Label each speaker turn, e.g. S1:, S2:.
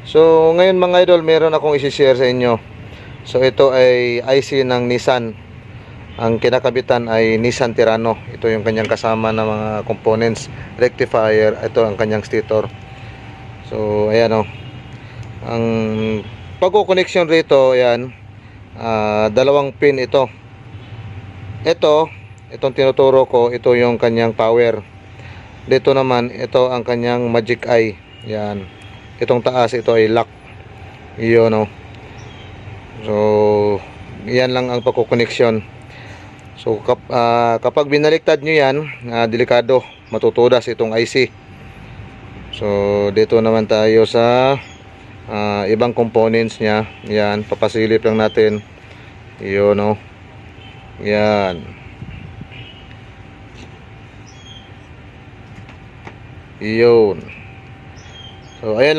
S1: So ngayon mga idol, meron akong isi-share sa inyo. So ito ay IC ng Nissan. Ang kinakabitan ay Nissan Terrano. Ito yung kanyang kasama na mga components, rectifier, ito ang kanyang stator. So ayan o. Ang pagko-connection rito, ayan, dalawang pin ito. Itong tinuturo ko, ito yung kanyang power. Dito naman, ito ang kanyang magic eye. Yan. Itong taas, ito ay lock. Iyon, no. So, yan lang ang pagko-connection. So, kapag binaliktad nyo yan, delikado, matutudas itong IC. So, dito naman tayo sa ibang components nya. Yan, papasilip lang natin. Iyon, no. Yan. Iyon. So, ayan.